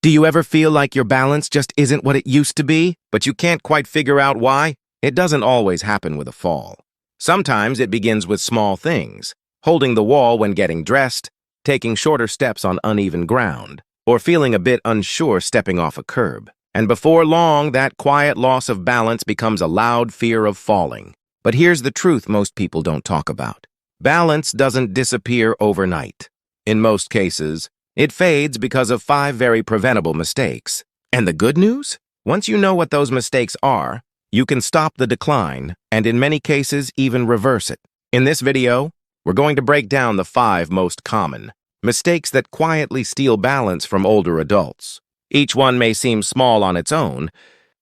Do you ever feel like your balance just isn't what it used to be, but you can't quite figure out why? It doesn't always happen with a fall. Sometimes it begins with small things, holding the wall when getting dressed, taking shorter steps on uneven ground, or feeling a bit unsure stepping off a curb. And before long, that quiet loss of balance becomes a loud fear of falling. But here's the truth most people don't talk about. Balance doesn't disappear overnight. In most cases, it fades because of 5 very preventable mistakes. And the good news? Once you know what those mistakes are, you can stop the decline and in many cases even reverse it. In this video, we're going to break down the 5 most common mistakes that quietly steal balance from older adults. Each one may seem small on its own,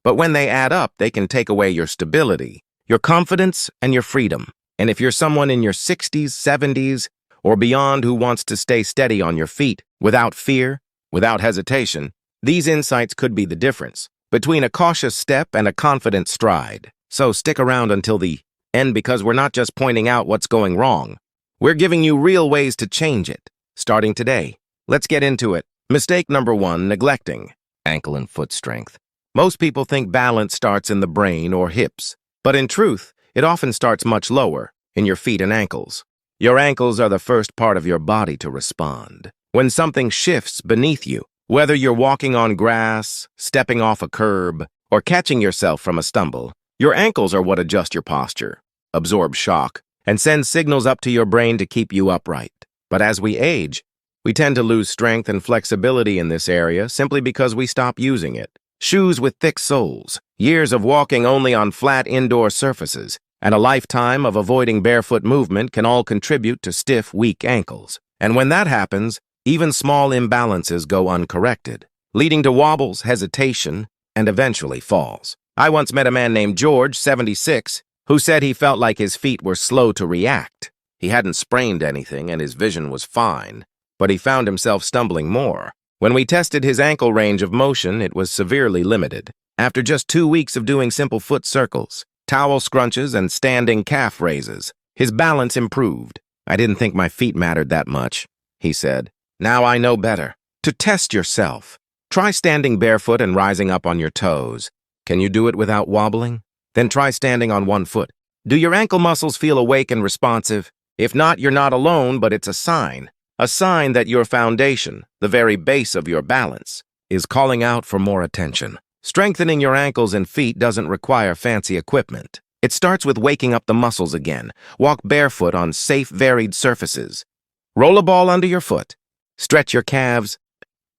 but when they add up, they can take away your stability, your confidence, and your freedom. And if you're someone in your 60s, 70s, or beyond who wants to stay steady on your feet, without fear, without hesitation, these insights could be the difference between a cautious step and a confident stride. So stick around until the end because we're not just pointing out what's going wrong. We're giving you real ways to change it, starting today. Let's get into it. Mistake number 1, neglecting ankle and foot strength. Most people think balance starts in the brain or hips, but in truth, it often starts much lower, in your feet and ankles. Your ankles are the first part of your body to respond. When something shifts beneath you, whether you're walking on grass, stepping off a curb, or catching yourself from a stumble, your ankles are what adjust your posture, absorb shock, and send signals up to your brain to keep you upright. But as we age, we tend to lose strength and flexibility in this area simply because we stop using it. Shoes with thick soles, years of walking only on flat indoor surfaces, and a lifetime of avoiding barefoot movement can all contribute to stiff, weak ankles. And when that happens, even small imbalances go uncorrected, leading to wobbles, hesitation, and eventually falls. I once met a man named George, 76, who said he felt like his feet were slow to react. He hadn't sprained anything and his vision was fine, but he found himself stumbling more. When we tested his ankle range of motion, it was severely limited. After just 2 weeks of doing simple foot circles, towel scrunches, and standing calf raises, his balance improved. "I didn't think my feet mattered that much," he said. "Now I know better." To test yourself, try standing barefoot and rising up on your toes. Can you do it without wobbling? Then try standing on one foot. Do your ankle muscles feel awake and responsive? If not, you're not alone, but it's a sign that your foundation, the very base of your balance, is calling out for more attention. Strengthening your ankles and feet doesn't require fancy equipment. It starts with waking up the muscles again. Walk barefoot on safe, varied surfaces. Roll a ball under your foot. Stretch your calves.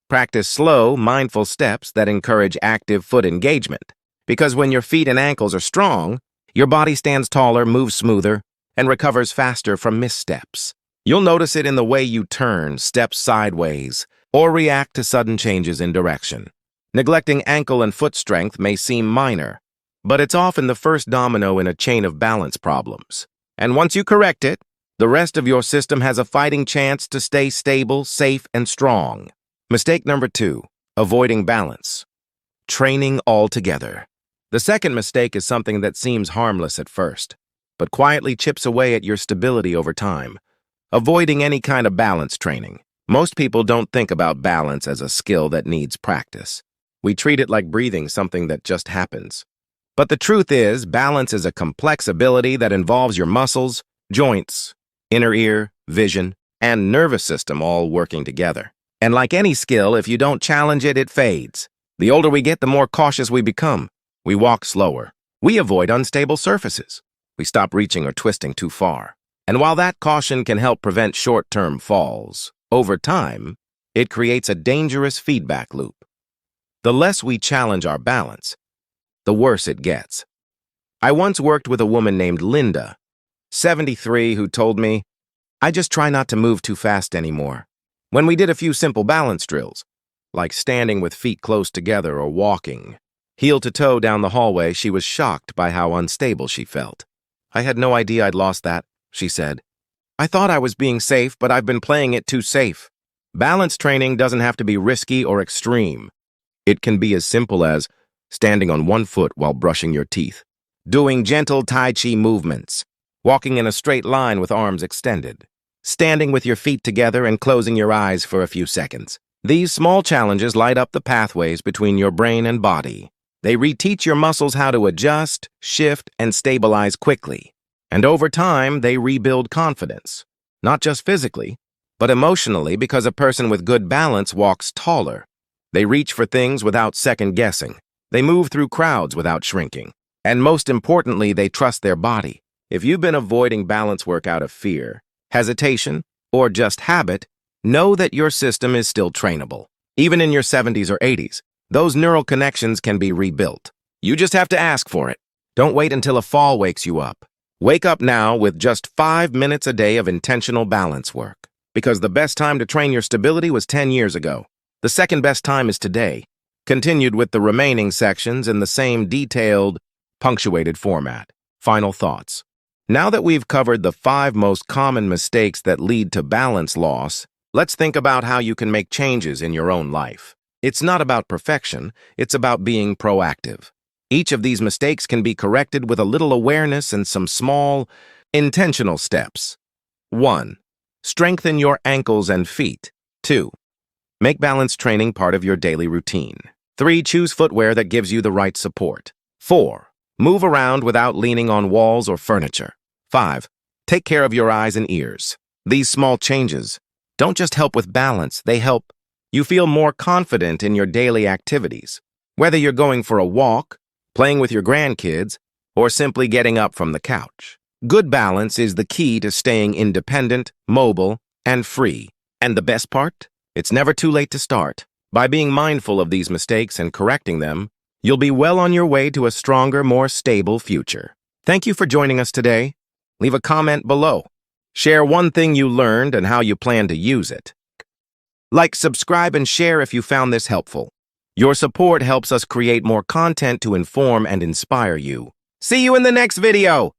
Practice slow, mindful steps that encourage active foot engagement. Because when your feet and ankles are strong, your body stands taller, moves smoother, and recovers faster from missteps. You'll notice it in the way you turn, step sideways, or react to sudden changes in direction. Neglecting ankle and foot strength may seem minor, but it's often the first domino in a chain of balance problems. And once you correct it, the rest of your system has a fighting chance to stay stable, safe, and strong. Mistake number 2, avoiding balance. Training altogether. The second mistake is something that seems harmless at first, but quietly chips away at your stability over time. Avoiding any kind of balance training. Most people don't think about balance as a skill that needs practice. We treat it like breathing, something that just happens. But the truth is, balance is a complex ability that involves your muscles, joints, inner ear, vision, and nervous system all working together. And like any skill, if you don't challenge it, it fades. The older we get, the more cautious we become. We walk slower. We avoid unstable surfaces. We stop reaching or twisting too far. And while that caution can help prevent short-term falls, over time, it creates a dangerous feedback loop. The less we challenge our balance, the worse it gets. I once worked with a woman named Linda, 73, who told me, "I just try not to move too fast anymore." When we did a few simple balance drills, like standing with feet close together or walking, heel to toe down the hallway, she was shocked by how unstable she felt. "I had no idea I'd lost that," she said. "I thought I was being safe, but I've been playing it too safe." Balance training doesn't have to be risky or extreme. It can be as simple as standing on one foot while brushing your teeth, doing gentle Tai Chi movements, walking in a straight line with arms extended, standing with your feet together and closing your eyes for a few seconds. These small challenges light up the pathways between your brain and body. They reteach your muscles how to adjust, shift, and stabilize quickly. And over time, they rebuild confidence, not just physically, but emotionally, because a person with good balance walks taller. They reach for things without second-guessing. They move through crowds without shrinking. And most importantly, they trust their body. If you've been avoiding balance work out of fear, hesitation, or just habit, know that your system is still trainable. Even in your 70s or 80s, those neural connections can be rebuilt. You just have to ask for it. Don't wait until a fall wakes you up. Wake up now with just 5 minutes a day of intentional balance work. Because the best time to train your stability was 10 years ago. The second best time is today. Continued with the remaining sections in the same detailed, punctuated format. Final thoughts. Now that we've covered the 5 most common mistakes that lead to balance loss, let's think about how you can make changes in your own life. It's not about perfection, it's about being proactive. Each of these mistakes can be corrected with a little awareness and some small, intentional steps. 1. Strengthen your ankles and feet. 2. Make balance training part of your daily routine. 3. Choose footwear that gives you the right support. 4. Move around without leaning on walls or furniture. 5. Take care of your eyes and ears. These small changes don't just help with balance, they help you feel more confident in your daily activities. Whether you're going for a walk, playing with your grandkids, or simply getting up from the couch. Good balance is the key to staying independent, mobile, and free. And the best part? It's never too late to start. By being mindful of these mistakes and correcting them, you'll be well on your way to a stronger, more stable future. Thank you for joining us today. Leave a comment below. Share one thing you learned and how you plan to use it. Like, subscribe, and share if you found this helpful. Your support helps us create more content to inform and inspire you. See you in the next video!